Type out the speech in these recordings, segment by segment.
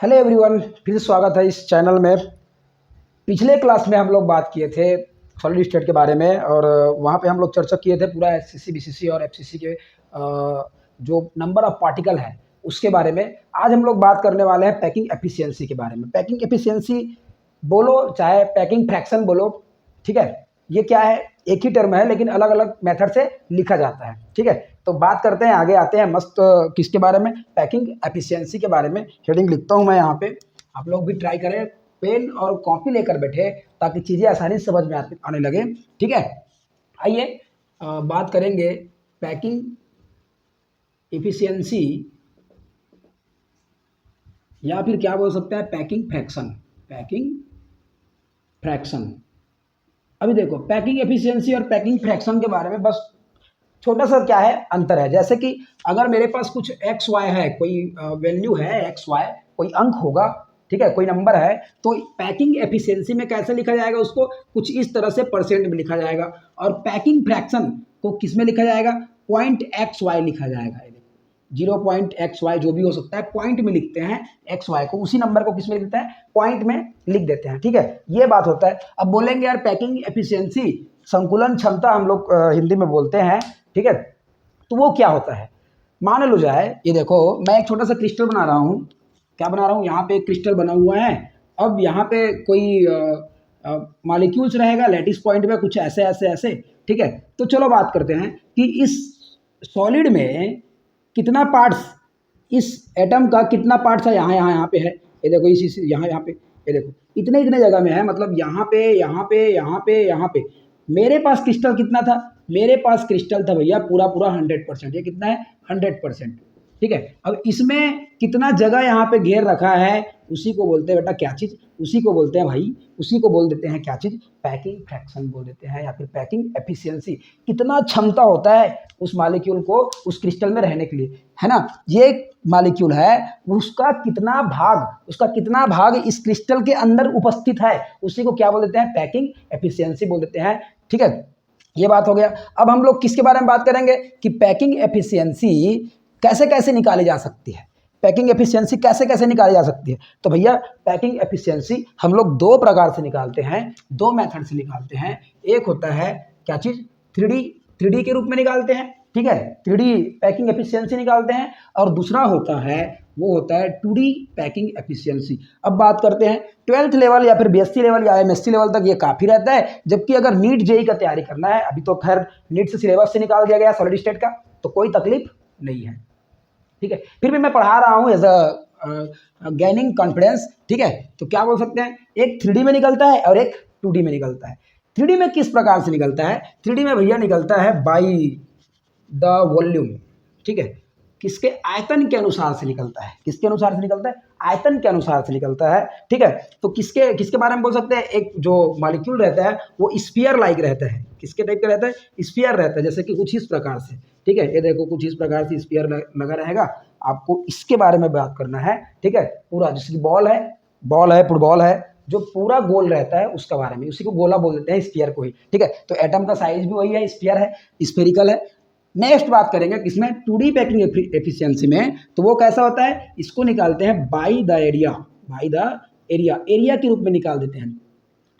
Hello everyone, फिर से स्वागत है इस चैनल में। पिछले क्लास में हम लोग बात किए थे सॉलिड स्टेट के बारे में और वहाँ पे हम लोग चर्चा किए थे पूरा एससीसी, बीसीसी और एफसीसी के जो नंबर ऑफ पार्टिकल है उसके बारे में। आज हम लोग बात करने वाले हैं पैकिंग एफिशिएंसी के बारे में। पैकिंग एफिशिएंसी बोलो चाहे पैकिंग फ्रैक्शन बोलो, ठीक है, ये क्या है, एक ही टर्म है लेकिन अलग अलग मेथड से लिखा जाता है, ठीक है। तो बात करते हैं, आगे आते हैं मस्त किसके बारे में, पैकिंग एफिशिएंसी के बारे में। हेडिंग लिखता हूँ मैं यहाँ पे, आप लोग भी ट्राई करें, पेन और कॉपी लेकर बैठे ताकि चीज़ें आसानी से समझ में आने लगे, ठीक है। आइए बात करेंगे पैकिंग एफिशिएंसी या फिर क्या बोल सकते हैं पैकिंग फ्रैक्शन। पैकिंग फ्रैक्शन, अभी देखो पैकिंग एफिशिएंसी और पैकिंग फ्रैक्शन के बारे में बस छोटा सा क्या है अंतर है। जैसे कि अगर मेरे पास कुछ एक्स वाई है, कोई वैल्यू है एक्स वाई, कोई अंक होगा, ठीक है, कोई नंबर है, तो पैकिंग एफिशिएंसी में कैसे लिखा जाएगा उसको, कुछ इस तरह से परसेंट में लिखा जाएगा। और पैकिंग फ्रैक्शन को किस में लिखा जाएगा, पॉइंट एक्स वाई लिखा जाएगा। 0.xy जो भी हो सकता है, पॉइंट में लिखते हैं एक्स वाई को, उसी नंबर को किस में लिखते हैं, पॉइंट में लिख देते हैं, ठीक है। ये बात होता है। अब बोलेंगे यार पैकिंग एफिशिएंसी, संकुलन क्षमता हम लोग हिंदी में बोलते हैं, ठीक है। तो वो क्या होता है, मान लो जाए, ये देखो मैं एक छोटा सा क्रिस्टल बना रहा हूँ। क्या बना रहा हूँ, यहाँ पे एक क्रिस्टल बना हुआ है। अब यहाँ पे कोई मॉलिक्यूल्स रहेगा लैटिस पॉइंट में, कुछ ऐसे ऐसे ऐसे, ठीक है। तो चलो बात करते हैं कि इस सॉलिड में कितना पार्ट्स, इस एटम का कितना पार्ट्स है, यहाँ यहाँ यहाँ पे है, ये देखो इस यहाँ यहाँ पे, ये देखो इतने इतने जगह में है, मतलब यहाँ पे यहाँ पे यहाँ पे यहाँ पे। मेरे पास क्रिस्टल कितना था, मेरे पास क्रिस्टल था भैया पूरा पूरा 100%। ये कितना है, 100%, ठीक है। अब इसमें कितना जगह यहाँ पे घेर रखा है, उसी को बोलते हैं बेटा क्या चीज़, उसी को बोलते हैं भाई, उसी को बोल देते हैं क्या चीज़, पैकिंग फ्रैक्शन बोल देते हैं, या फिर पैकिंग एफिशिएंसी। कितना क्षमता होता है उस मॉलिक्यूल को उस क्रिस्टल में रहने के लिए, है ना। ये मॉलिक्यूल है, उसका कितना भाग इस क्रिस्टल के अंदर उपस्थित है, उसी को क्या बोल देते हैं, पैकिंग एफिशिएंसी बोल देते हैं, ठीक है। ये बात हो गया। अब हम लोग किसके बारे में बात करेंगे कि पैकिंग एफिशिएंसी कैसे कैसे निकाली जा सकती है। पैकिंग एफिशिएंसी कैसे कैसे निकाली जा सकती है, तो भैया पैकिंग एफिशिएंसी हम लोग दो प्रकार से निकालते हैं, दो मेथड से निकालते हैं। एक होता है क्या चीज़, 3D के रूप में निकालते हैं, ठीक है, 3D पैकिंग एफिशिएंसी निकालते हैं। और दूसरा होता है, वो होता है 2D पैकिंग एफिशिएंसी। अब बात करते हैं 12th लेवल या फिर बीएससी लेवल या एमएससी लेवल तक ये काफ़ी रहता है, जबकि अगर नीट जेई का तैयारी करना है, अभी तो खैर नीट से सिलेबस से निकाल दिया गया सॉलिड स्टेट का, तो कोई तकलीफ नहीं है, ठीक है। फिर भी मैं पढ़ा रहा हूँ एज अ गेनिंग कॉन्फिडेंस, ठीक है। तो क्या बोल सकते हैं, एक 3D में निकलता है और एक 2D में निकलता है। 3D में किस प्रकार से निकलता है, 3D में भैया निकलता है बाई द वॉल्यूम, ठीक है, किसके आयतन के अनुसार से निकलता है, किसके अनुसार से निकलता है, आयतन के अनुसार से निकलता है, ठीक है। तो किसके किसके बारे में बोल सकते हैं, एक जो मॉलिक्यूल रहता है वो स्फीयर लाइक रहता है, किसके टाइप का रहता है, स्फीयर रहता है, जैसे कि कुछ इस प्रकार से, ठीक है। ये देखो कुछ इस प्रकार से स्फीयर लगा रहेगा, आपको इसके बारे में बात करना है, ठीक है। पूरा जैसे कि बॉल है फुटबॉल है, जो पूरा गोल रहता है उसका बारे में, उसी को गोला बोल देते हैं, स्फीयर को ही, ठीक है। तो एटम का साइज भी वही है, स्फीयर है, स्फेरिकल है। नेक्स्ट बात करेंगे किसमें, 2D पैकिंग एफिशिएंसी में। तो वो कैसा होता है, इसको निकालते हैं बाई द एरिया के रूप में निकाल देते हैं।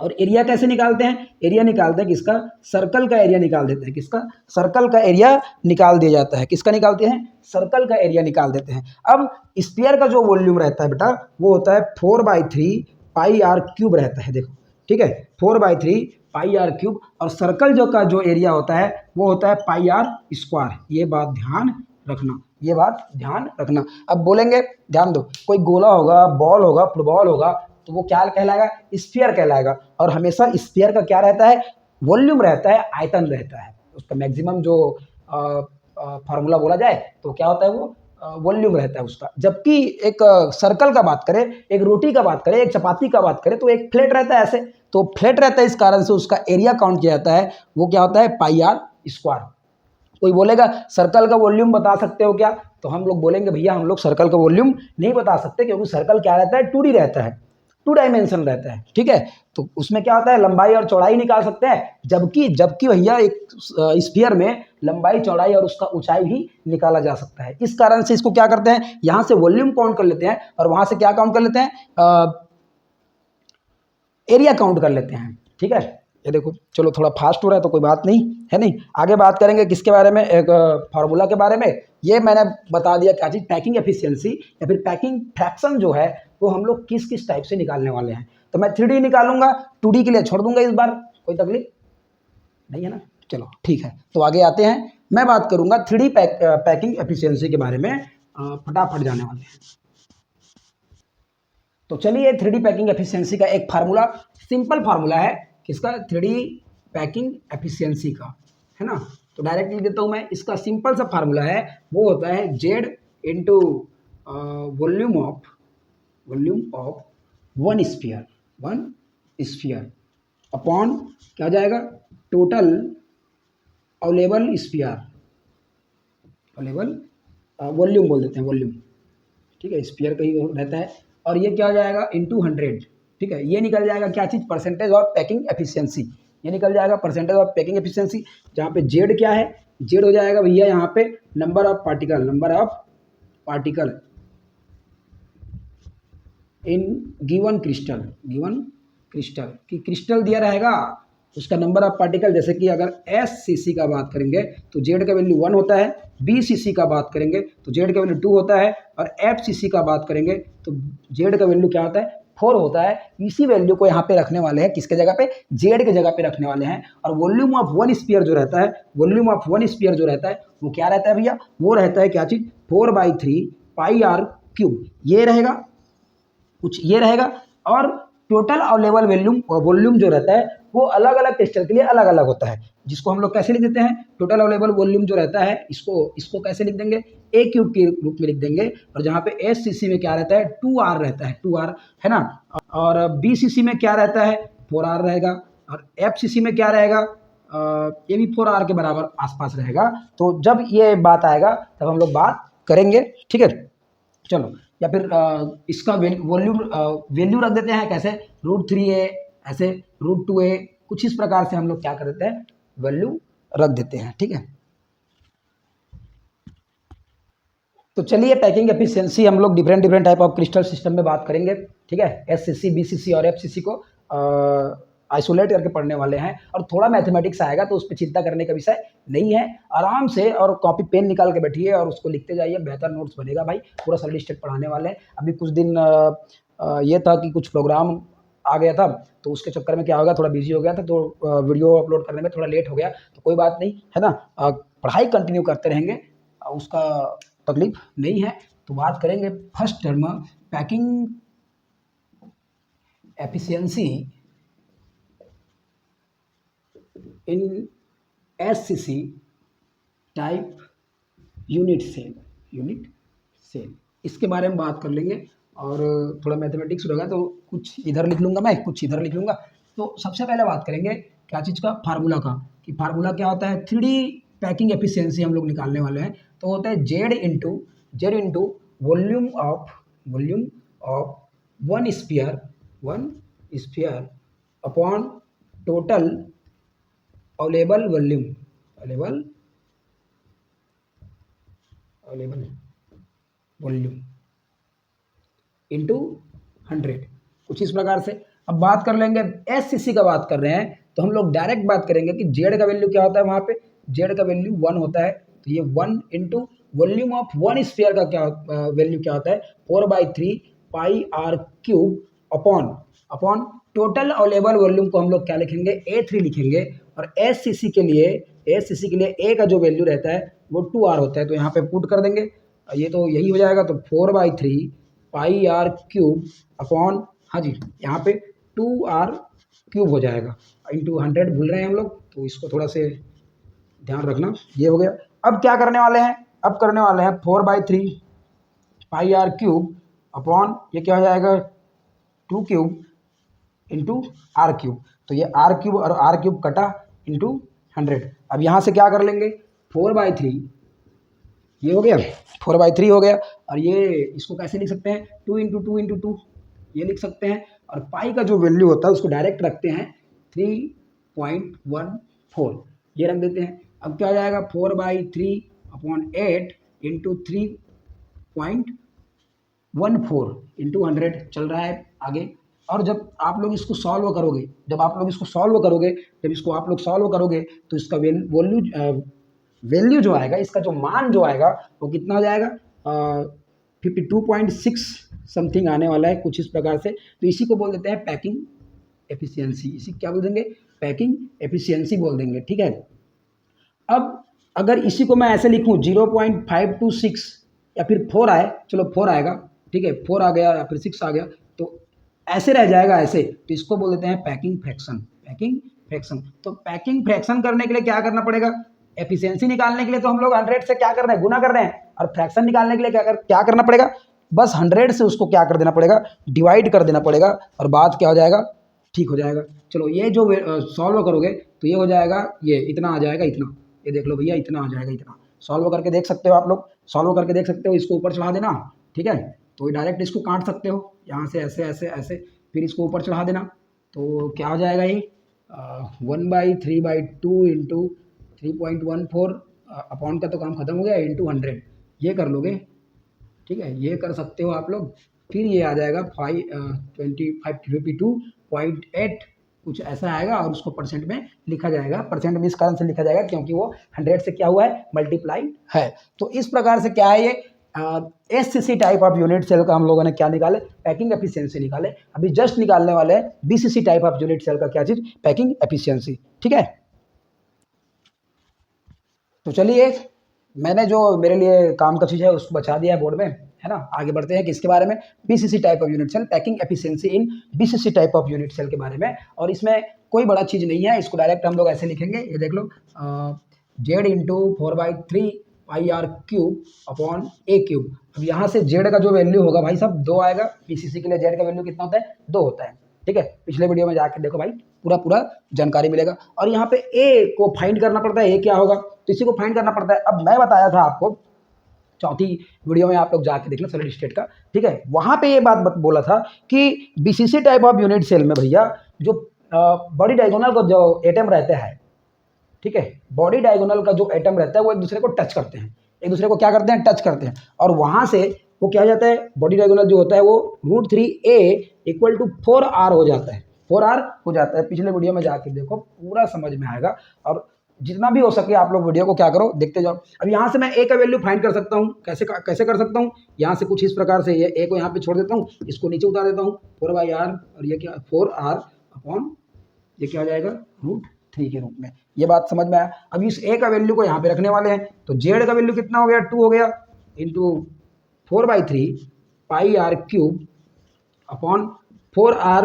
और एरिया कैसे निकालते हैं, एरिया निकालते हैं किसका, सर्कल का एरिया निकाल देते हैं, किसका, सर्कल का एरिया निकाल दिया जाता है, किसका निकालते हैं, सर्कल का एरिया निकाल देते हैं। अब स्फीयर का जो वॉल्यूम रहता है बेटा, वो होता है 4/3 पाई आर क्यूब रहता है, देखो, ठीक है, 4/3 पाई आर क्यूब। और सर्कल जो एरिया होता है वो होता है पाई आर स्क्वायर। ये बात ध्यान रखना, ये बात ध्यान रखना। अब बोलेंगे, ध्यान दो, कोई गोला होगा, बॉल होगा, फुटबॉल होगा, तो वो क्या कहलाएगा, स्फीयर कहलाएगा। और हमेशा स्फीयर का क्या रहता है, वॉल्यूम रहता है, आयतन रहता है, उसका मैक्सिमम जो फार्मूला बोला जाए तो क्या होता है, वो वॉल्यूम रहता है उसका। जबकि एक सर्कल का बात करें, एक रोटी का बात करें, एक चपाती का बात करें, तो एक फ्लैट रहता है ऐसे, तो फ्लैट रहता है, इस कारण से उसका एरिया काउंट किया जाता है, वो क्या होता है, पाई आर स्क्वायर। कोई बोलेगा सर्कल का वॉल्यूम बता सकते हो क्या, तो हम लोग बोलेंगे भैया हम लोग सर्कल का वॉल्यूम नहीं बता सकते, क्योंकि सर्कल क्या रहता है, 2D रहता है। टू डायमेंशन रहता है, ठीक है। तो उसमें क्या होता है, लंबाई और चौड़ाई निकाल सकते हैं, जबकि जबकि भैया एक स्फीयर में लंबाई चौड़ाई और उसका ऊंचाई भी निकाला जा सकता है। इस कारण से इसको क्या करते हैं, यहाँ से वॉल्यूम काउंट कर लेते हैं और वहाँ से क्या काउंट कर लेते हैं, एरिया काउंट कर लेते हैं, ठीक है। ये देखो, चलो थोड़ा फास्ट हो रहा है तो कोई बात नहीं है, नहीं आगे बात करेंगे किसके बारे में, एक फार्मूला के बारे में। ये मैंने बता दिया क्या चीज़, पैकिंग एफिशिएंसी या फिर पैकिंग फ्रैक्शन जो है वो हम लोग किस किस टाइप से निकालने वाले हैं। तो मैं 3D निकालूंगा, 2D के लिए छोड़ दूंगा इस बार, कोई तकलीफ नहीं है ना। चलो ठीक है, तो आगे आते हैं, मैं बात करूंगा 3D पैकिंग एफिशिएंसी के बारे में, फटाफट जाने वाले हैं। तो चलिए 3D पैकिंग एफिशिएंसी का एक फार्मूला, सिंपल फार्मूला है किसका, 3D पैकिंग एफिशिएंसी का, है ना। तो डायरेक्ट लिख देता हूँ मैं, इसका सिंपल सा फार्मूला है, वो होता है Z into volume of one sphere upon क्या हो जाएगा, टोटल अवेलेबल स्फीयर, वॉल्यूम बोल देते हैं, वॉल्यूम, ठीक है, स्फीयर का ही रहता है। और ये क्या हो जाएगा, इंटू 100, ठीक है। ये निकल जाएगा क्या चीज़, परसेंटेज ऑफ पैकिंग एफिशिएंसी, ये निकल जाएगा परसेंटेज ऑफ पैकिंग एफिशिएंसी, जहाँ पे जेड क्या है, जेड हो जाएगा भैया यहाँ पे number of particle in given crystal कि क्रिस्टल दिया रहेगा, उसका नंबर ऑफ पार्टिकल, जैसे कि अगर SCC का बात करेंगे तो जेड का वैल्यू 1 होता है, BCC का बात करेंगे तो जेड का वैल्यू 2 होता है, और FCC का बात करेंगे तो जेड का वैल्यू क्या होता है, 4 होता है। इसी वैल्यू को यहाँ पे रखने वाले हैं, किसके जगह पे, जेड के जगह पे रखने वाले हैं। और वॉल्यूम ऑफ वन स्फीयर जो रहता है, वो क्या रहता है भैया, वो रहता है क्या चीज़, 4/3 पाई आर क्यूब, ये रहेगा, कुछ ये रहेगा। और टोटल अवेलेबल वॉल्यूम जो रहता है वो अलग अलग क्रिस्टल के लिए अलग अलग होता है, जिसको हम लोग कैसे लिख देते हैं, टोटल अवेलेबल वॉल्यूम जो रहता है इसको कैसे लिख देंगे, A क्यूब के रूप में लिख देंगे। और जहाँ पे SCC में क्या रहता है, 2R रहता है, 2R है ना। और BCC में क्या रहता है, 4R रहेगा। और FCC में क्या रहेगा, ये भी 4R के बराबर आसपास रहेगा। तो जब ये बात आएगा तब हम लोग बात करेंगे, ठीक है। चलो, या फिर इसका वैल्यू रख देते हैं कैसे, √3a, ऐसे √2a, कुछ इस प्रकार से हम लोग क्या कर देते हैं, वैल्यू रख देते हैं, ठीक है। तो चलिए पैकिंग एफिशिएंसी हम लोग different type of crystal system में बात करेंगे, ठीक है। SCC, BCC और FCC को आइसोलेट करके पढ़ने वाले हैं, और थोड़ा मैथमेटिक्स आएगा तो उस पर चिंता करने का विषय नहीं है। आराम से और कॉपी पेन निकाल के बैठिए और उसको लिखते जाइए, बेहतर नोट्स बनेगा भाई। पूरा सॉलिड स्टेट पढ़ाने वाले हैं। अभी कुछ दिन ये था कि कुछ प्रोग्राम आ गया था, तो उसके चक्कर में क्या होगा, थोड़ा बिजी हो गया था, तो वीडियो अपलोड करने में थोड़ा लेट हो गया, तो कोई बात नहीं है ना, पढ़ाई कंटिन्यू करते रहेंगे, उसका तकलीफ नहीं है। तो बात करेंगे फर्स्ट टर्म, पैकिंग एफिशिएंसी इन SCC टाइप यूनिट सेल, इसके बारे में बात कर लेंगे। और थोड़ा मैथमेटिक्स होगा तो कुछ इधर लिख लूँगा मैं, कुछ इधर लिख लूँगा। तो सबसे पहले बात करेंगे क्या चीज़ का, फार्मूला का, कि फार्मूला क्या होता है, 3D पैकिंग एफिशिएंसी हम लोग निकालने वाले हैं। तो होता है Z into volume of one sphere upon total available volume into 100, कुछ इस प्रकार से। अब बात कर लेंगे SCC का, बात कर रहे हैं तो हम लोग डायरेक्ट बात करेंगे कि जेड का वैल्यू क्या होता है, वहाँ पे जेड का वैल्यू 1 होता है। तो ये 1 into volume of one sphere का क्या वैल्यू क्या होता है, 4/3 pi R cube upon total available volume को हम लोग क्या लिखेंगे, A3 लिखेंगे। और SCC के लिए A का जो वैल्यू रहता है वो 2R होता है, तो यहाँ पे पुट कर देंगे, ये तो यही हो जाएगा। तो 4/3 पाई आर क्यूब अपॉन, हाँ जी, यहाँ पे 2R क्यूब हो जाएगा, इंटू 100 भूल रहे हैं हम लोग, तो इसको थोड़ा से ध्यान रखना। ये हो गया। अब क्या करने वाले हैं, अब करने वाले हैं 4/3 पाई आर क्यूब अपॉन, ये क्या हो जाएगा, 2 क्यूब इंटू आर क्यूब। तो ये आर क्यूब और आर क्यूब कटा इंटू 100। अब यहाँ से क्या कर लेंगे, 4/3, ये हो गया 4/3 हो गया। और ये इसको कैसे लिख सकते हैं, 2 इंटू 2 इंटू 2, ये लिख सकते हैं। और पाई का जो वैल्यू होता है उसको डायरेक्ट रखते हैं 3.14, ये रख देते हैं। अब क्या हो जाएगा 4/3/8 इंटू 3.14 इंटू 100 चल रहा है आगे। और जब आप लोग इसको सॉल्व करोगे, जब इसको आप लोग सॉल्व करोगे तो इसका वैल्यू जो आएगा, इसका जो मान जो आएगा वो कितना हो जाएगा 52.6 समथिंग आने वाला है कुछ इस प्रकार से। तो इसी को बोल देते हैं पैकिंग एफिशिएंसी। इसी क्या बोल देंगे, पैकिंग एफिशिएंसी बोल देंगे, ठीक है। अब अगर इसी को मैं ऐसे लिखूं 0.526 या फिर 4 आए, चलो 4 आएगा, ठीक है, 4 आ गया या फिर 6 आ गया, तो ऐसे रह जाएगा ऐसे, तो इसको बोल देते हैं पैकिंग फ्रैक्शन। तो पैकिंग फ्रैक्शन करने के लिए क्या करना पड़ेगा, एफिशिएंसी निकालने के लिए तो हम लोग 100 से क्या कर रहे हैं, गुना कर रहे हैं, और फ्रैक्शन निकालने के लिए क्या करना पड़ेगा, बस 100 से उसको क्या कर देना पड़ेगा, डिवाइड कर देना पड़ेगा, और बात क्या हो जाएगा, ठीक हो जाएगा। चलो ये जो सॉल्व करोगे तो ये हो जाएगा, ये इतना आ जाएगा, इतना, ये देख लो भैया, इतना आ जाएगा, इतना सॉल्व करके देख सकते हो आप लोग, इसको ऊपर चढ़ा देना, ठीक है। तो डायरेक्ट इसको काट सकते हो यहाँ से, ऐसे ऐसे ऐसे, फिर इसको ऊपर चढ़ा देना, तो क्या हो जाएगा ये 1/3/2 इंटू 3.14 अपॉन का तो काम खत्म हो गया, इंटू 100 ये कर लोगे, ठीक है, ये कर सकते हो आप लोग। फिर ये आ जाएगा 52.8 कुछ ऐसा आएगा, और उसको परसेंट में लिखा जाएगा। परसेंट में इस कारण से लिखा जाएगा क्योंकि वो 100 से क्या हुआ है, मल्टीप्लाई है। तो इस प्रकार से क्या है, ये SCC type of unit cell का हम लोगों ने क्या निकाले, पैकिंग एफिशिएंसी निकाले। अभी जस्ट निकालने वाले हैं BCC type of unit cell का क्या चीज, पैकिंग एफिशिएंसी, ठीक है। तो चलिए, मैंने जो मेरे लिए काम का चीज़ है उसको बचा दिया है बोर्ड में, है ना। आगे बढ़ते हैं किसके बारे में, BCC type of unit cell, packing efficiency in BCC type of unit cell के बारे में। और इसमें कोई बड़ा चीज़ नहीं है, इसको डायरेक्ट हम लोग ऐसे लिखेंगे, ये देख लो Z into 4/3πr³ upon a³। अब यहाँ से जेड का जो वैल्यू होगा भाई साहब 2 आएगा, बीसीसी के लिए जेड का वैल्यू कितना होता है, 2 होता है, ठीक है। पिछले वीडियो में जाकर देखो भाई, पूरा जानकारी मिलेगा। और यहाँ पे ए को फाइंड करना पड़ता है, ए क्या होगा, तो इसी को फाइंड करना पड़ता है। अब मैं बताया था आपको चौथी वीडियो में, आप लोग जाके देख लो सॉलिड स्टेट का, ठीक है, वहाँ पे ये बात बोला था कि BCC type of unit cell में भैया जो बॉडी डायगोनल का जो एटम रहते हैं, ठीक है, बॉडी डायगोनल का जो एटम रहता है वो एक दूसरे को टच करते हैं, एक दूसरे को क्या करते हैं, टच करते हैं, और वहाँ से वो क्या हो जाता है, बॉडी डायगोनल जो होता है वो √3a = 4r हो जाता है, 4r हो जाता है। पिछले वीडियो में जाके देखो, पूरा समझ में आएगा। और जितना भी हो सके आप लोग वीडियो को क्या करो, देखते जाओ। अब यहाँ से मैं ए का वैल्यू फाइंड कर सकता हूँ, कैसे कर सकता हूँ, यहाँ से कुछ इस प्रकार से, ये ए को यहाँ पे छोड़ देता हूँ, इसको नीचे उतार देता हूँ, 4/r, और ये क्या 4r अपॉन ये क्या हो जाएगा √3 के रूप में। ये बात समझ में आया। अब इस ए का वैल्यू को यहाँ पे रखने वाले हैं, तो जेड का वैल्यू कितना हो गया, 2 हो गया, into 4/3πr³ upon 4r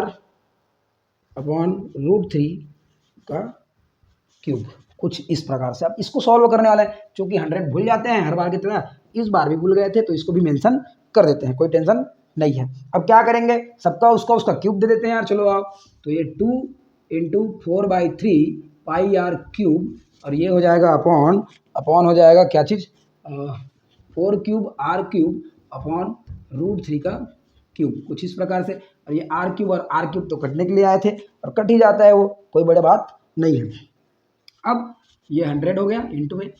upon √3 का क्यूब, कुछ इस प्रकार से। अब इसको सॉल्व करने वाले हैं, चूंकि 100 भूल जाते हैं हर बार की तरह, इस बार भी भूल गए थे, तो इसको भी मेंशन कर देते हैं, कोई टेंशन नहीं है। अब क्या करेंगे, सबका उसका क्यूब दे देते हैं यार, चलो आओ। तो ये 2 इंटू 4/3πr³, और ये हो जाएगा अपॉन हो जाएगा क्या चीज़ 4³ अपॉन √3 का क्यूब, कुछ इस प्रकार से। और ये r³ और r³ तो कटने के लिए आए थे, और कट ही जाता है वो, कोई बड़ी बात नहीं है। अब ये 100 हो गया इंटू में,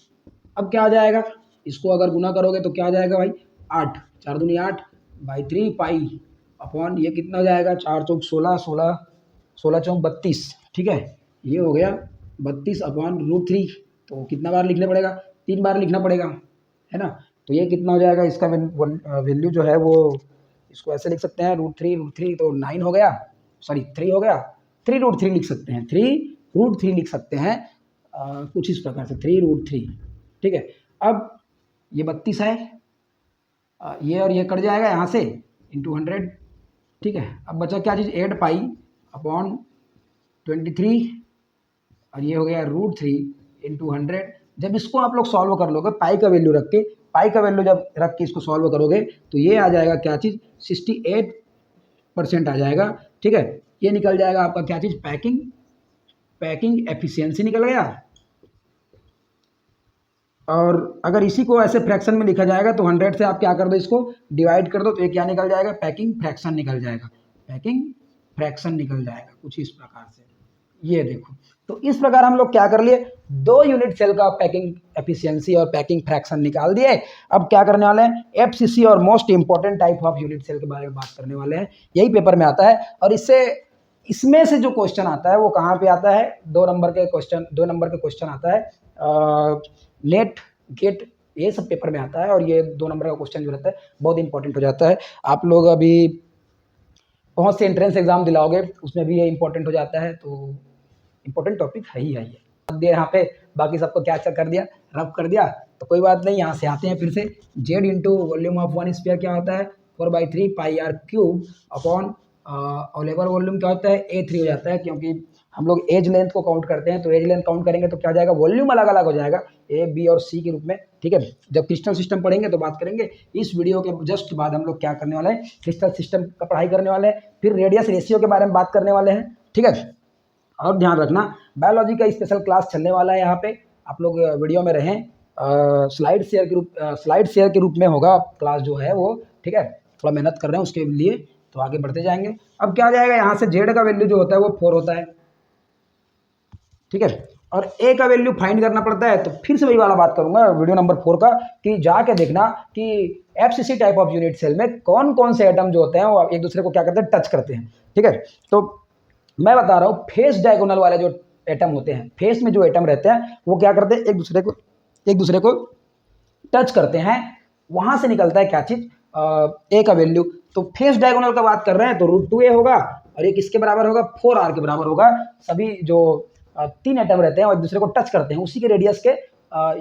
अब क्या आ जाएगा, इसको अगर गुना करोगे तो क्या आ जाएगा भाई, 8, 4 दूनी 8/3 पाई अपॉन ये कितना हो जाएगा, 4 चौक 16, 16 चौक 32, ठीक है, ये हो गया 32 अपॉन √3। तो कितना बार लिखना पड़ेगा, 3 बार लिखना पड़ेगा, है ना। तो ये कितना हो जाएगा, इसका वैल्यू जो है वो, इसको ऐसे लिख सकते हैं √3 तो 9 हो गया, सॉरी 3 हो गया, 3√3 लिख सकते हैं, 3√3 लिख सकते हैं, कुछ इस प्रकार से 3√3, ठीक है। अब ये 32 है, ये और ये कट जाएगा यहाँ से, इंटू 100, ठीक है। अब बचा क्या चीज़, 8π अपॉन 23, और ये हो गया √3 इंटू 100। जब इसको आप लोग सॉल्व कर लोगे, पाई का वैल्यू रख के इसको सॉल्व करोगे, तो ये आ जाएगा क्या चीज़, 68% आ जाएगा, ठीक है। ये निकल जाएगा आपका क्या चीज़, पैकिंग एफिशिएंसी निकल गया। और अगर इसी को ऐसे फ्रैक्शन में लिखा जाएगा तो 100 से आप क्या कर दो, इसको डिवाइड कर दो, तो ये क्या निकल जाएगा, पैकिंग फ्रैक्शन निकल जाएगा। पैकिंग फ्रैक्शन निकल जाएगा कुछ इस प्रकार से। ये देखो, तो इस प्रकार हम लोग क्या कर लिए, 2 यूनिट सेल का पैकिंग एफिशिएंसी और पैकिंग फ्रैक्शन निकाल दिए। अब क्या करने वाले हैं, एफसीसी और most important type of unit cell के बारे में बात करने वाले हैं। यही पेपर में आता है और इसमें से जो क्वेश्चन आता है वो कहाँ पे आता है, 2 नंबर के क्वेश्चन आता है, नेट गेट ये सब पेपर में आता है। और ये 2 नंबर का क्वेश्चन जो रहता है बहुत इंपॉर्टेंट हो जाता है। आप लोग अभी बहुत से एंट्रेंस एग्जाम दिलाओगे उसमें भी ये इंपॉर्टेंट हो जाता है, तो इंपॉर्टेंट टॉपिक है ही है ये। यहाँ पे बाकी सबको क्या कर दिया, रब कर दिया, तो कोई बात नहीं। यहाँ से आते हैं फिर से, Z into volume of one sphere क्या होता है 4/3 pi R cube upon ओलेवर volume क्या होता है A3 हो जाता है, क्योंकि हम लोग एज लेंथ को काउंट करते हैं, तो एज लेंथ काउंट करेंगे तो क्या हो जाएगा, वॉल्यूम अलग अलग हो जाएगा A, B और C के रूप में। ठीक है, जब क्रिस्टल सिस्टम पढ़ेंगे तो बात करेंगे। इस वीडियो के जस्ट बाद हम लोग क्या करने वाले हैं, क्रिस्टल सिस्टम का पढ़ाई करने वाले हैं, फिर रेडियस रेशियो के बारे में बात करने वाले हैं। ठीक है, और ध्यान रखना बायोलॉजी का स्पेशल क्लास चलने वाला है यहाँ पे, आप लोग वीडियो में रहें। स्लाइड शेयर के रूप में होगा क्लास जो है वो। ठीक है, थोड़ा मेहनत कर रहे हैं उसके लिए, तो आगे बढ़ते जाएंगे। अब क्या जाएगा, यहाँ से जेड का वैल्यू जो होता है वो 4 होता है। ठीक है, और ए का वैल्यू फाइंड करना पड़ता है। तो फिर से वही वाला बात करूंगा वीडियो नंबर 4 का, कि जाके देखना कि FCC type of unit cell में कौन कौन से एटम जो होते हैं वो एक दूसरे को क्या करते हैं, टच करते हैं। ठीक है, तो मैं बता रहा हूँ फेस डायगोनल वाले जो एटम होते हैं, फेस में जो एटम रहते हैं वो क्या करते हैं, एक दूसरे को टच करते हैं, वहां से निकलता है क्या चीज, ए का वैल्यू। तो फेस डायगोनल का बात कर रहे हैं तो √2a होगा, और ये किसके बराबर होगा, 4r के बराबर होगा। सभी जो 3 एटम रहते हैं और एक दूसरे को टच करते हैं उसी के रेडियस के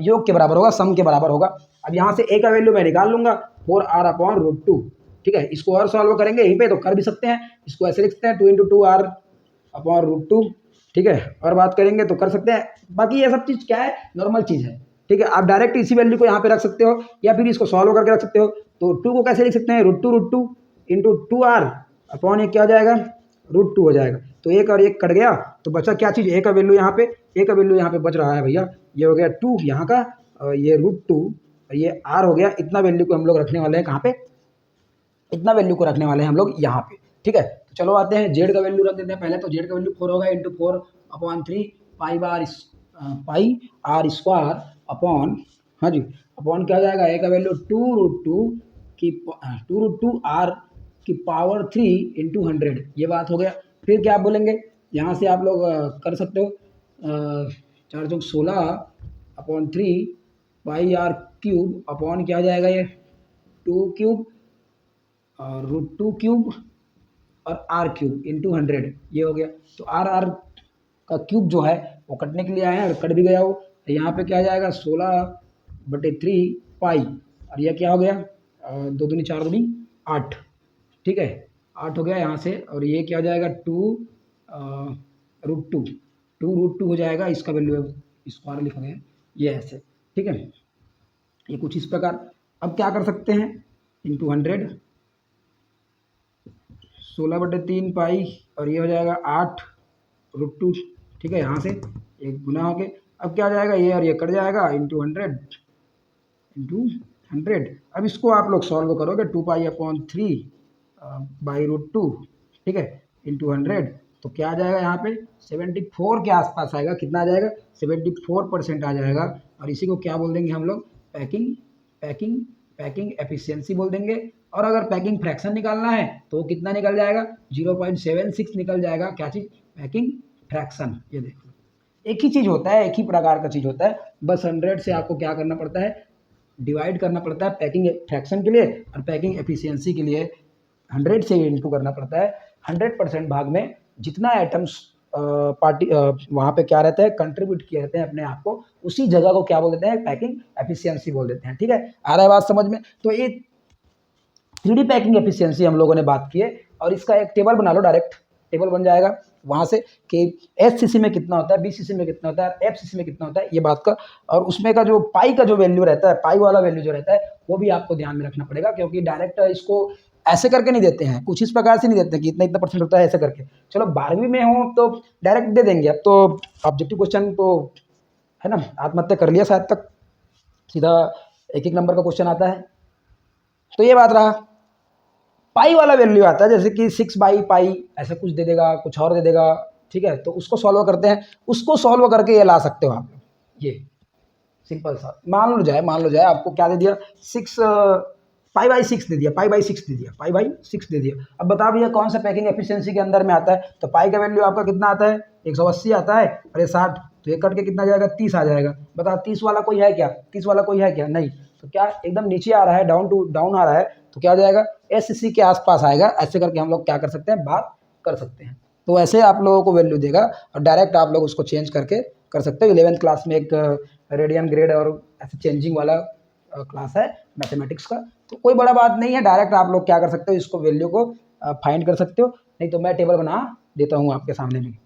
योग के बराबर होगा, सम के बराबर होगा। अब यहाँ से ए का वैल्यू मैं निकाल लूंगा 4r अपॉन √2। ठीक है, इसको और सॉल्व करेंगे यहीं पे तो कर भी सकते हैं, इसको ऐसे लिखते हैं 2 × 2r अपॉन √2। ठीक है, और बात करेंगे तो कर सकते हैं। बाकी ये सब चीज़ क्या है, नॉर्मल चीज़ है। ठीक है, आप डायरेक्ट इसी वैल्यू को यहाँ पे रख सकते हो या फिर इसको सॉल्व करके रख सकते हो। तो 2 को कैसे लिख सकते हैं, √2 इंटू 2r अपॉन एक क्या हो जाएगा, √2 हो जाएगा। तो एक और एक कट गया तो बचा क्या चीज़, ए का वैल्यू यहाँ पे बच रहा है भैया, ये हो गया 2 यहाँ का, और ये √2 और ये r हो गया। इतना वैल्यू को हम लोग रखने वाले हैं कहाँ पे, इतना वैल्यू को रखने वाले हैं हम लोग यहाँ पे। ठीक है, तो चलो आते हैं जेड का वैल्यू रख देते हैं पहले। तो जेड का वैल्यू 4 होगा into 4/3 pi R square upon, हाँ जी, अपॉन क्या हो जाएगा, ए का वैल्यू 2√2 आर की पावर 3 इंटू 100, ये बात हो गया। फिर क्या आप बोलेंगे, यहाँ से आप लोग कर सकते हो 4 × 16/3 पाई आर क्यूब अपॉन क्या हो जाएगा, ये 2 क्यूब और √2 क्यूब और r क्यूब इंटू 100, ये हो गया। तो r का क्यूब जो है वो कटने के लिए आया है और कट भी गया हो, तो यहाँ पे क्या आ जाएगा 16/3 पाई, और यह क्या हो गया 2 दूनी 4 दूनी 8। ठीक है, 8 हो गया यहाँ से, और ये क्या हो जाएगा 2√2 हो जाएगा, इसका वैल्यू स्क्वायर लिखा गया ये ऐसे। ठीक है, ये कुछ इस प्रकार। अब क्या कर सकते हैं, इंटू 100, 16/3 पाई, और ये हो जाएगा 8√2। ठीक है, यहाँ से एक गुना हो गए। अब क्या आ जाएगा, ये और ये कट जाएगा, इंटू 100। अब इसको आप लोग सॉल्व करोगे 2π/3/√2। ठीक है, इंटू 100, तो क्या आ जाएगा यहाँ पे 74 के आसपास आएगा। कितना आ जाएगा, 74% आ जाएगा। और इसी को क्या बोल देंगे हम लोग, पैकिंग एफिशिएंसी बोल देंगे। और अगर पैकिंग फ्रैक्शन निकालना है तो कितना निकल जाएगा, 0.76 निकल जाएगा। क्या चीज़, पैकिंग फ्रैक्शन। ये देखो एक ही चीज़ होता है, एक ही प्रकार का चीज़ होता है, बस 100 से आपको क्या करना पड़ता है, डिवाइड करना पड़ता है पैकिंग फ्रैक्शन के लिए, और पैकिंग एफिशिएंसी के लिए 100 से इंटू करना पड़ता है। 100% भाग में जितना एटम्स वहाँ पे क्या रहता है, कंट्रीब्यूट किए रहते हैं अपने आप को, उसी जगह को क्या बोल देते हैं, पैकिंग एफिशिएंसी बोल देते हैं। ठीक है, आ रहा है बात समझ में। तो ये 3D पैकिंग एफिशिएंसी हम लोगों ने बात की है, और इसका एक टेबल बना लो, डायरेक्ट टेबल बन जाएगा वहाँ से कि SCC में कितना होता है, BCC में कितना होता है, FCC में कितना होता है, ये बात का। और उसमें का जो पाई का जो वैल्यू रहता है, पाई वाला वैल्यू जो रहता है वो भी आपको ध्यान में रखना पड़ेगा, क्योंकि डायरेक्ट इसको ऐसे करके नहीं देते हैं, कुछ इस प्रकार से नहीं देते कि इतना इतना परसेंट होता है ऐसे करके। चलो 12वीं में हो तो डायरेक्ट दे देंगे, अब तो ऑब्जेक्टिव क्वेश्चन तो है ना, आत्महत्या कर लिया शायद तक, सीधा 1-1 नंबर का क्वेश्चन आता है। तो ये बात रहा। पाई वाला वैल्यू आता है, जैसे कि 6/पाई ऐसा कुछ दे देगा, कुछ और दे देगा, ठीक है। तो उसको सॉल्व करते हैं, उसको सॉल्व करके ये ला सकते हो आप। ये सिंपल सा मान लो जाए आपको क्या दे दिया, 6 पाई/6 दे दिया, पाई/6 दे दिया, पाई/6 दे दिया। अब बता भैया कौन सा पैकिंग एफिशिएंसी के अंदर में आता है, तो पाई का वैल्यू आपका कितना आता है, 180 आता है, और ये 60, तो ये कट के कितना जाएगा, 30 आ जाएगा। बता 30 वाला कोई है क्या, 30 वाला कोई है क्या, नहीं। तो क्या एकदम नीचे आ रहा है, डाउन आ रहा है, तो क्या हो जाएगा, SC के आसपास आएगा। ऐसे करके हम लोग क्या कर सकते हैं, बात कर सकते हैं। तो ऐसे आप लोगों को वैल्यू देगा और डायरेक्ट आप लोग उसको चेंज करके कर सकते हो। 11th क्लास में एक रेडियन ग्रेड और ऐसे चेंजिंग वाला क्लास है मैथमेटिक्स का, तो कोई बड़ा बात नहीं है। डायरेक्ट आप लोग क्या कर सकते हो, इसको वैल्यू को फाइंड कर सकते हो, नहीं तो मैं टेबल बना देता हूँ आपके सामने में,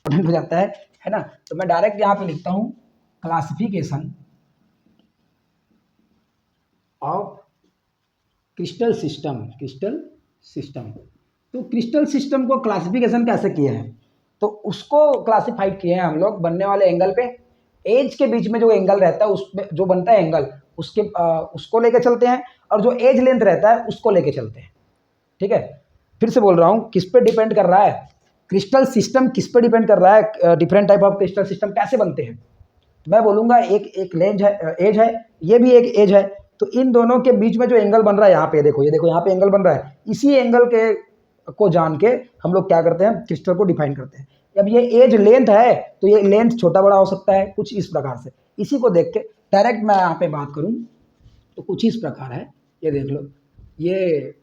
हो जाता है ना। तो मैं डायरेक्ट यहाँ पे लिखता हूँ क्लासिफिकेशन ऑफ क्रिस्टल सिस्टम। तो क्रिस्टल सिस्टम को क्लासिफिकेशन कैसे किए हैं, तो उसको क्लासिफाइड किए हैं हम लोग बनने वाले एंगल पे। एज के बीच में जो एंगल रहता है उसमें जो बनता है एंगल, उसको लेके चलते हैं, और जो एज लेंथ रहता है उसको लेके चलते हैं, ठीक है। फिर से बोल रहा हूँ, किस पे डिपेंड कर रहा है क्रिस्टल सिस्टम, किस पे डिपेंड कर रहा है, different type of crystal system कैसे बनते हैं। मैं बोलूँगा एक लेंज है, एज है, ये भी एक एज है, तो इन दोनों के बीच में जो एंगल बन रहा है यहाँ पे देखो, ये देखो यहाँ पे एंगल बन रहा है, इसी एंगल के को जान के हम लोग क्या करते हैं, क्रिस्टल को डिफाइन करते हैं। अब ये एज लेंथ है, तो ये लेंथ छोटा बड़ा हो सकता है कुछ इस प्रकार से। इसी को देख के डायरेक्ट मैं यहाँ पे बात करूँ तो कुछ इस प्रकार है, ये देख लो, ये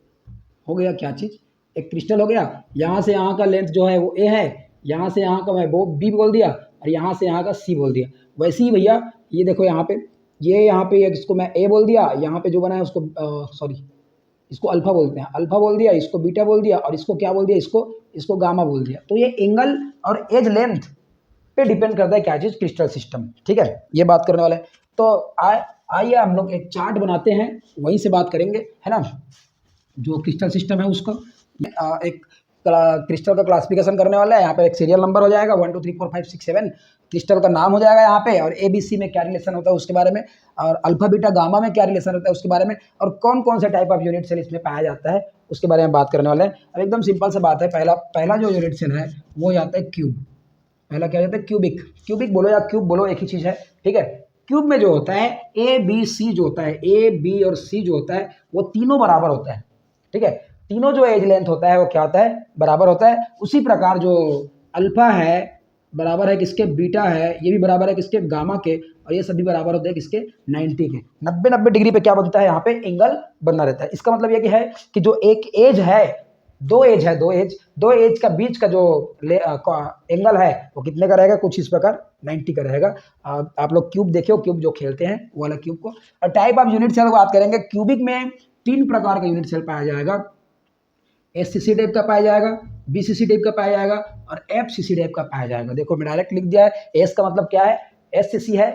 हो गया क्या चीज़, एक क्रिस्टल हो गया, यहाँ से यहाँ का लेंथ जो है वो ए है, यहाँ से यहाँ का मैं वो बी बोल दिया, और यहाँ से यहाँ का सी बोल दिया। वैसे ही भैया ये देखो यहाँ पे, ये यहाँ पे इसको मैं ए बोल दिया, यहाँ पे जो बना है उसको सॉरी इसको अल्फा बोलते हैं, अल्फा बोल दिया, इसको बीटा बोल दिया, और इसको क्या बोल दिया, इसको गामा बोल दिया। तो ये एंगल और एज लेंथ पे डिपेंड करता है क्या चीज़, क्रिस्टल सिस्टम, ठीक है। ये बात करने वाले हैं। तो आइए हम लोग एक चार्ट बनाते हैं, वहीं से बात करेंगे, है ना। जो क्रिस्टल सिस्टम है उसको एक क्रिस्टल का क्लासिफिकेशन करने वाला है। यहाँ पे एक सीरियल नंबर हो जाएगा 1 2 3 4 5 6 7, क्रिस्टल का नाम हो जाएगा यहाँ पे, और ABC में क्या रिलेशन होता है उसके बारे में, और अल्फा बीटा गामा में क्या रिलेशन होता है उसके बारे में, और कौन कौन से टाइप ऑफ यूनिट सेल इसमें पाया जाता है उसके बारे में बात करने वाले हैं। अब एकदम सिंपल सा बात है, पहला जो यूनिट सेल है वो जाता है क्यूब। पहला क्या जाता है, क्यूबिक बोलो या क्यूब बोलो, एक ही चीज़ है, ठीक है। क्यूब में जो होता है ABC जो होता है, A B और C जो होता है वो तीनों बराबर होता है, ठीक है। तीनों जो एज लेंथ होता है वो क्या होता है, बराबर होता है। उसी प्रकार जो अल्फा है बराबर है किसके, बीटा है, ये भी बराबर है किसके, गामा के, और ये सभी बराबर होते हैं किसके, 90 के। 90 डिग्री पे क्या बनता है, यहाँ पे एंगल बनना रहता है। इसका मतलब ये कि है कि जो एक एज है, दो एज का बीच का जो एंगल है वो कितने का रहेगा, कुछ इस प्रकार 90 का रहेगा। आप लोग क्यूब देखियो, क्यूब जो खेलते हैं वो वाला क्यूब को। और टाइप ऑफ यूनिट सेल बात करेंगे, क्यूबिक में 3 प्रकार का यूनिट सेल पाया जाएगा, SCC टाइप का पाया जाएगा, BCC टाइप का पाया जाएगा, और FCC टाइप का पाया जाएगा। देखो मैं डायरेक्ट लिख दिया है, S का मतलब क्या है, SCC है,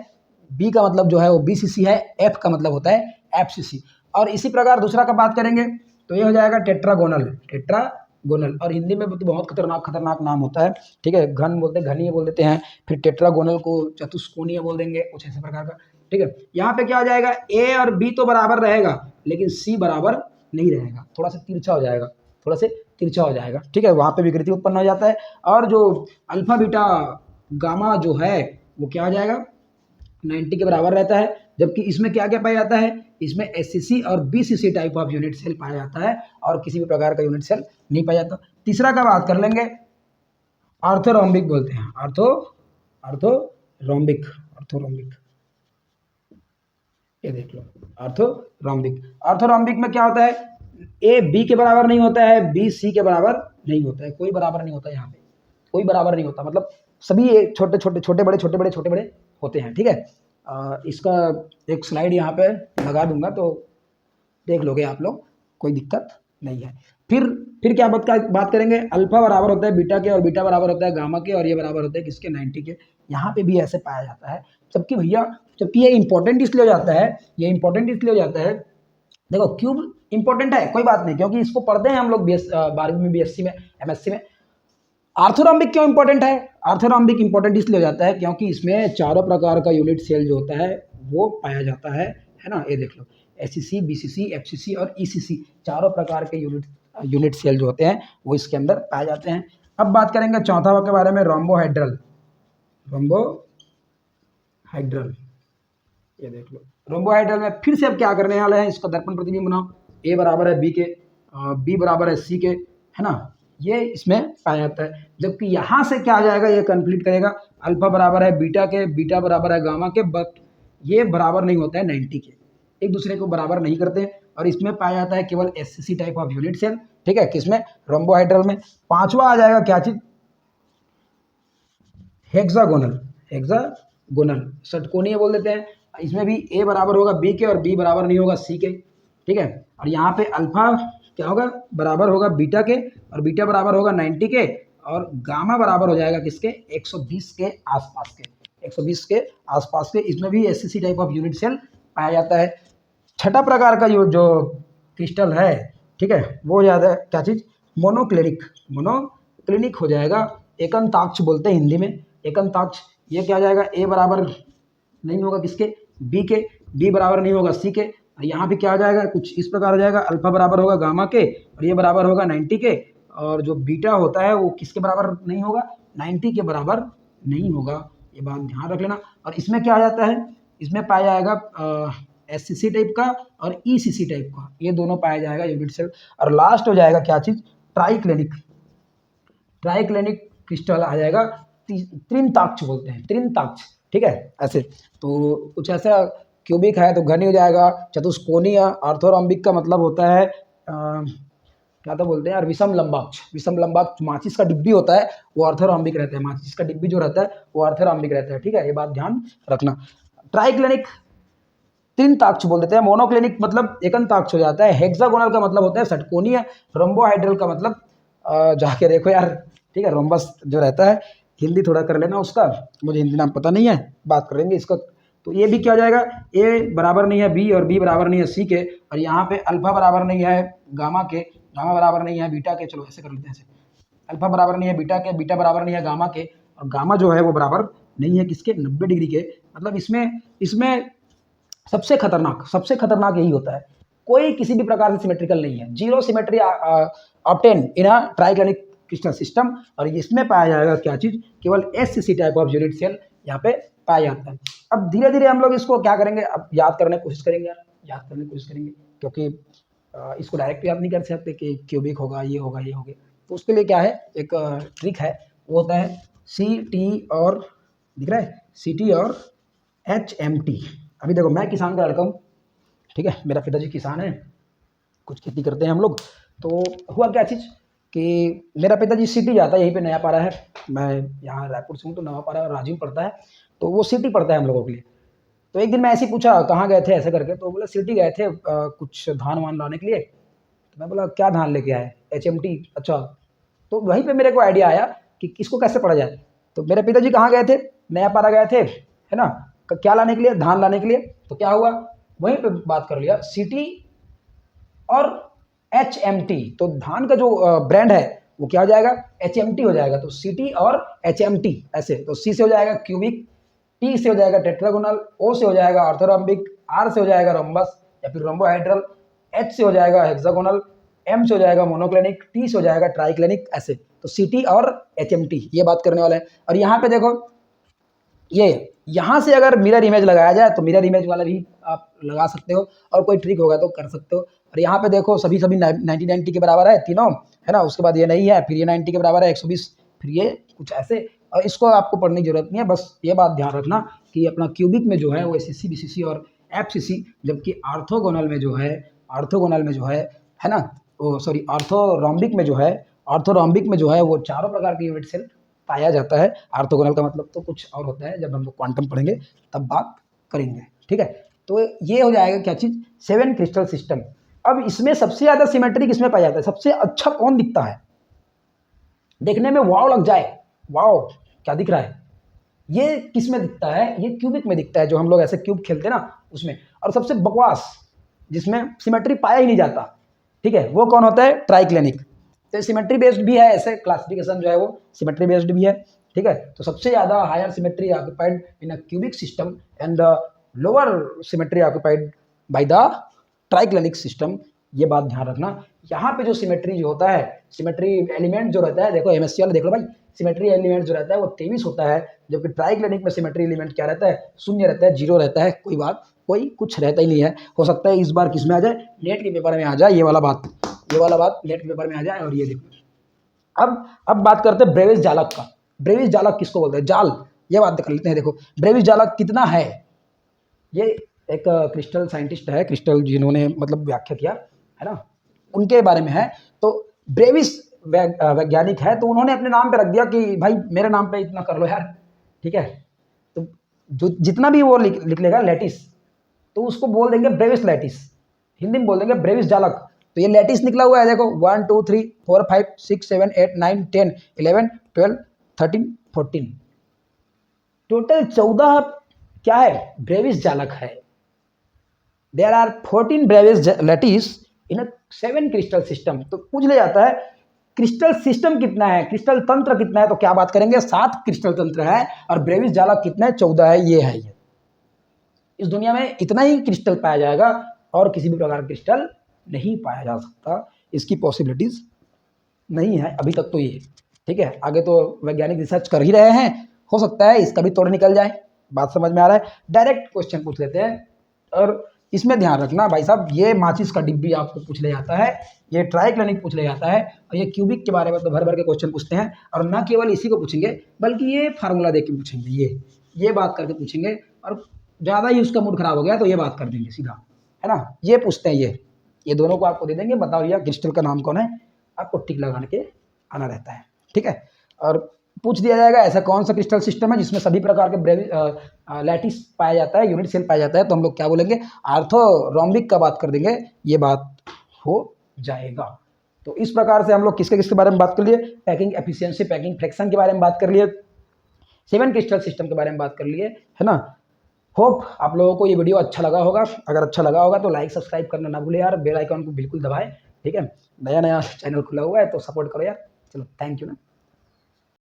B का मतलब जो है वो BCC है, F का मतलब होता है FCC। और इसी प्रकार दूसरा का बात करेंगे तो ये हो जाएगा टेट्रागोनल, और हिंदी में तो बहुत खतरनाक नाम होता है, ठीक है। घन बोलते हैं, घनीय बोल देते हैं, फिर टेट्रागोनल को चतुष्कोणीय बोल देंगे, कुछ ऐसे प्रकार का, ठीक है। यहाँ पे क्या हो जाएगा, A और B तो बराबर रहेगा, लेकिन C बराबर नहीं रहेगा, थोड़ा सा तिरछा हो जाएगा, ठीक है। वहाँ पे विकृति उत्पन्न हो जाता है। और जो अल्फा बीटा गामा जो है वो क्या हो जाएगा, 90 के बराबर रहता है। जबकि इसमें क्या क्या पाया जाता है, इसमें SCC और BCC type of unit cell पाया जाता है, और किसी भी प्रकार का यूनिट सेल नहीं पाया जाता। तीसरा का बात कर लेंगे, ऑर्थोरोम्बिक बोलते हैं, ऑर्थोरोम्बिक, ये देख लो, ऑर्थोरोम्बिक में क्या होता है, A B के बराबर नहीं होता है, B C के बराबर नहीं होता है, कोई बराबर नहीं होता है, यहाँ पे कोई बराबर नहीं होता, मतलब सभी छोटे बड़े होते हैं, ठीक है। इसका एक स्लाइड यहाँ पे लगा दूंगा तो देख लोगे आप लोग, कोई दिक्कत नहीं है। फिर क्या बात करेंगे, अल्फा बराबर होता है बीटा के, और बीटा बराबर होता है गामा के, और ये बराबर होता है किसके, 90 के। यहाँ पे भी ऐसे पाया जाता है। जबकि ये इंपॉर्टेंट इसलिए हो जाता है, देखो क्यूब इंपॉर्टेंट है, कोई बात नहीं, क्योंकि इसको पढ़ते हैं हम लोग 12वीं में, BSc में, MSc में। आर्थोरोम्बिक क्यों इंपॉर्टेंट है, आर्थोरोम्बिक इंपॉर्टेंट इसलिए हो जाता है क्योंकि इसमें चारों प्रकार का यूनिट सेल जो होता है वो पाया जाता है ना। ये देख लो, एससीसी, बीसीसी, एफसीसी और ईसीसी, चारों प्रकार के यूनिट सेल जो होते हैं वो इसके अंदर पाए जाते हैं। अब बात करेंगे चौथा के बारे में, रोम्बोहाइड्रल। रोम्बोहाइड्रल, ये देख लो, रोम्बोहाइड्रल में फिर से अब क्या करने वाले हैं, इसका दर्पण प्रतिबिंब बनाओ, ए बराबर है बी के, बी बराबर है सी के, है ना, ये इसमें पाया जाता है। जबकि यहाँ से क्या आ जाएगा, ये कंप्लीट करेगा, अल्फा बराबर है बीटा के, बीटा बराबर है गामा के, बट ये बराबर नहीं होता है 90 के, एक दूसरे को बराबर नहीं करते। और इसमें पाया जाता है केवल SCC type of unit cell, ठीक है, किसमें, रोम्बोहाइड्रल में। पांचवा आ जाएगा क्या चीज, हेक्सागोनल, हेक्सागोनल षटकोणीय बोल देते हैं। इसमें भी ए बराबर होगा बी के और बी बराबर नहीं होगा सी के, ठीक है। और यहाँ पे अल्फा क्या होगा, बराबर होगा बीटा के, और बीटा बराबर होगा 90 के, और गामा बराबर हो जाएगा किसके, 120 के आसपास के, 120 के आसपास के। इसमें भी SCC type of unit cell पाया जाता है। छठा प्रकार का जो क्रिस्टल है, ठीक है, वो हो जाता है क्या चीज़, मोनोक्लिनिक, मोनोक्लिनिक हो जाएगा, एकंताक्ष बोलते हैं हिंदी में, एकंताक्ष। ये क्या हो जाएगा, ए बराबर नहीं होगा किसके, बी के, बी बराबर नहीं होगा सी के, और यहाँ भी क्या हो जाएगा, कुछ इस प्रकार हो जाएगा, अल्फा बराबर होगा गामा के, और ये बराबर होगा 90 के, और जो बीटा होता है वो किसके बराबर नहीं होगा, 90 के बराबर नहीं होगा, ये बात ध्यान रख लेना। और इसमें क्या आ जाता है, इसमें पाया जाएगा एससीसी टाइप का और ईसीसी टाइप का, ये दोनों पाया जाएगा यूनिट सेल। और लास्ट हो जाएगा क्या चीज़, ट्राइक्लिनिक, ट्राइक्लिनिक क्रिस्टल आ जाएगा, त्रिमताक्ष बोलते हैं, त्रिमताक्ष, ठीक है, ऐसे। तो कुछ ऐसा क्यूबिक है तो घनी हो जाएगा, चतुष्कोणीय, ऑर्थोरॉम्बिक का मतलब होता है क्या तो बोलते हैं यार, विषम लंबाक्ष, विषम लंबाक्ष माचिस का डिब्बी होता है वो ऑर्थोरॉम्बिक रहता है, माचिस का डिब्बी जो रहता है वो ऑर्थोरॉम्बिक रहता है, ठीक है, ये बात ध्यान रखना। ट्राइक्लिनिक त्रिमताक्ष बोल देते हैं, मोनोक्लिनिक मतलब एकंताक्ष हो जाता है, हेक्सागोनल का मतलब होता है षटकोणीय, रोम्बोहाइड्रल का मतलब जाके देखो यार, ठीक है, रोम्बस जो रहता है, हिंदी थोड़ा कर लेना उसका, मुझे हिंदी नाम पता नहीं है, बात करेंगे इसका। तो ये भी क्या हो जाएगा, ए बराबर नहीं है बी और बी बराबर नहीं है सी के, और यहाँ पे अल्फा बराबर नहीं है गामा के, गामा बराबर नहीं है बीटा के, चलो ऐसे कर लेते हैं, ऐसे अल्फा बराबर नहीं है बीटा के, बीटा बराबर नहीं है गामा के, और गामा जो है वो बराबर नहीं है किसके, 90 डिग्री के। मतलब इसमें सबसे खतरनाक यही होता है, कोई किसी भी प्रकार से सिमेट्रिकल नहीं है, zero symmetry obtain in a triclinic crystal system. और इसमें पाया जाएगा क्या चीज़, केवल SCC type of unit cell यहाँ पे पाया जाता है। अब धीरे धीरे हम लोग इसको क्या करेंगे, अब याद करने की कोशिश करेंगे यार, याद करने की कोशिश करेंगे, क्योंकि इसको डायरेक्ट याद नहीं कर सकते कि क्यूबिक होगा, ये होगा, ये होगा। तो उसके लिए क्या है, एक ट्रिक है, वो होता है CT और, दिख रहा है, CT और HMT। अभी देखो मैं किसान का लड़का हूँ, ठीक है, मेरा पिताजी किसान है, कुछ खेती करते हैं हम लोग। तो हुआ क्या चीज़ कि मेरा पिताजी सिटी जाता है, यहीं पे नया पारा है, मैं यहाँ रायपुर से हूँ, तो नया पारा और राजीव पड़ता है, तो वो सिटी पड़ता है हम लोगों के लिए। तो एक दिन मैं ऐसे ही पूछा कहाँ गए थे ऐसे करके, तो बोला सिटी गए थे कुछ धान वान लाने के लिए। तो मैं बोला क्या धान लेके आए, HMT, अच्छा। तो वहीं पे मेरे को आइडिया आया कि इसको कैसे पढ़ा जाए। तो मेरे पिताजी कहाँ गए थे, नया पारा गए थे, है ना, क्या लाने के लिए, धान लाने के लिए। तो क्या हुआ, वहीं पे बात कर लिया, सिटी और HMT, तो धान का जो ब्रांड है वो क्या हो जाएगा, HMT हो जाएगा। तो सिटी और HMT ऐसे, तो सी से हो जाएगा क्यूबिक, टी से हो जाएगा टेट्रागोनल, ओ से हो जाएगा ऑर्थोरॉम्बिक, आर से हो जाएगा रोम्बस या फिर रोम्बोहाइड्रल, एच से हो जाएगा हेक्सागोनल, एम से हो जाएगा मोनोक्लिनिक, टी से हो जाएगा ट्राइक्लिनिक, ऐसे। तो सिटी और HMT ये बात करने वाला है। और यहाँ पे देखो, ये यहाँ से अगर मिरर इमेज लगाया जाए तो मिरर इमेज वाला भी आप लगा सकते हो, और कोई ट्रिक होगा तो कर सकते हो। और यहाँ पे देखो सभी 90 के बराबर है तीनों, है ना, उसके बाद ये नहीं है, फिर ये 90 के बराबर है 120, फिर ये कुछ ऐसे। और इसको आपको पढ़ने की जरूरत नहीं है, बस ये बात ध्यान रखना कि अपना क्यूबिक में जो है वो SCC, BCC और FCC, जबकि ऑर्थोगोनल में जो है ना, वो सॉरी ऑर्थोरॉम्बिक में जो है वो चारों प्रकार के यूनिट सेल पाया जाता है। ऑर्थोगोनल का मतलब तो कुछ और होता है, जब हम लोग क्वांटम पढ़ेंगे तब बात करेंगे, ठीक है। तो ये हो जाएगा क्या चीज़, 7 क्रिस्टल सिस्टम। अब इसमें सबसे ज़्यादा सिमेट्री किसमें पाया जाता है, सबसे अच्छा कौन दिखता है, देखने में वाव लग जाए, वाव क्या दिख रहा है, ये किस में दिखता है, ये क्यूबिक में दिखता है, जो हम लोग ऐसे क्यूब खेलते हैं ना उसमें। और सबसे बकवास जिसमें सिमेट्री पाया ही नहीं जाता, ठीक है, वो कौन होता है, ट्राइक्लिनिक। तो सिमेट्री बेस्ड भी है, ऐसे क्लासिफिकेशन जो है वो सिमेट्री बेस्ड भी है, ठीक है। तो सबसे ज़्यादा higher symmetry occupied in a cubic system and lower symmetry occupied by the triclinic system, ये बात ध्यान रखना। यहाँ पे जो सिमेट्री जो होता है, सिमेट्री एलिमेंट जो रहता है, देखो एमएससी वाले देख लो भाई, सिमेट्री एलिमेंट जो रहता है वो 23 होता है, जबकि ट्राइक्लिनिक में सिमेट्री एलिमेंट क्या रहता है, 0 रहता है, 0 रहता है, कोई कुछ रहता ही नहीं है। हो सकता है इस बार किस में आ जाए, नेट के पेपर में आ जाए ये वाला बात नेट के पेपर में आ जाए। और ये देखो अब बात करते हैं ब्रेविस जालक का। ब्रेविस जालक किसको बोलते हैं, जाल, ये बात कर लेते हैं। देखो ब्रेविस जालक कितना है, ये एक क्रिस्टल साइंटिस्ट है, क्रिस्टल जिन्होंने मतलब व्याख्या किया है ना, उनके बारे में है। तो ब्रेविस वैज्ञानिक है, तो उन्होंने अपने नाम पे रख दिया कि भाई मेरे नाम पे इतना कर लो यार, ठीक है। तो जो जितना भी वो लिख लेगा लैटिस, तो उसको बोल देंगे ब्रेविस लैटिस, हिंदी में बोल देंगे ब्रेविस जालक। तो ये लैटिस निकला हुआ है, देखो 1 2 3 4 5 6 7 8 9 10 11 12 13 14, टोटल 14 क्या है, ब्रेविस जालक है। There are 14 Bravais lattice in a 7 crystal system. तो पूछ लिया जाता है क्रिस्टल सिस्टम कितना है, क्रिस्टल तंत्र कितना है, तो क्या बात करेंगे, 7 क्रिस्टल तंत्र है। और ब्रेविस जालक कितना है, 14 है, ये है। ये इस दुनिया में इतना ही क्रिस्टल पाया जाएगा, और किसी भी प्रकार का क्रिस्टल नहीं पाया जा सकता, इसकी पॉसिबिलिटीज नहीं है अभी तक तो ये, ठीक है। आगे तो वैज्ञानिक रिसर्च कर ही रहे हैं, हो सकता है इसका भी तोड़ निकल जाए, बात समझ में आ रहा है। डायरेक्ट क्वेश्चन पूछ लेते हैं, और इसमें ध्यान रखना भाई साहब, ये माचिस का डिब्बी आपको पूछ ले जाता है, ये ट्राइक्लिनिक पूछ ले जाता है, और ये क्यूबिक के बारे में तो भर भर के क्वेश्चन पूछते हैं। और न केवल इसी को पूछेंगे, बल्कि ये फार्मूला दे के पूछेंगे, ये बात करके पूछेंगे। और ज़्यादा ही उसका मूड खराब हो गया तो ये बात कर देंगे सीधा, है ना। ये पूछते हैं, ये दोनों को आपको दे देंगे, बताओ भैया क्रिस्टल का नाम कौन है, आपको टिक लगाने के आना रहता है, ठीक है। और पूछ दिया जाएगा ऐसा कौन सा क्रिस्टल सिस्टम है जिसमें सभी प्रकार के लैटिस पाया जाता है, यूनिट सेल पाया जाता है, तो हम लोग क्या बोलेंगे, आर्थोरोम्बिक का बात कर देंगे, ये बात हो जाएगा। तो इस प्रकार से हम लोग किसके बारे में बात कर लिए, पैकिंग एफिशिएंसी, पैकिंग फ्रैक्शन के बारे में बात कर लिए, 7 क्रिस्टल सिस्टम के बारे में बात कर लिए, है ना। होप आप लोगों को ये वीडियो अच्छा लगा होगा, अगर अच्छा लगा होगा तो लाइक सब्सक्राइब करना ना भूले यार, बेल आइकन को बिल्कुल दबाएं, ठीक है। नया चैनल खुला हुआ है तो सपोर्ट करो यार, चलो थैंक यू ना।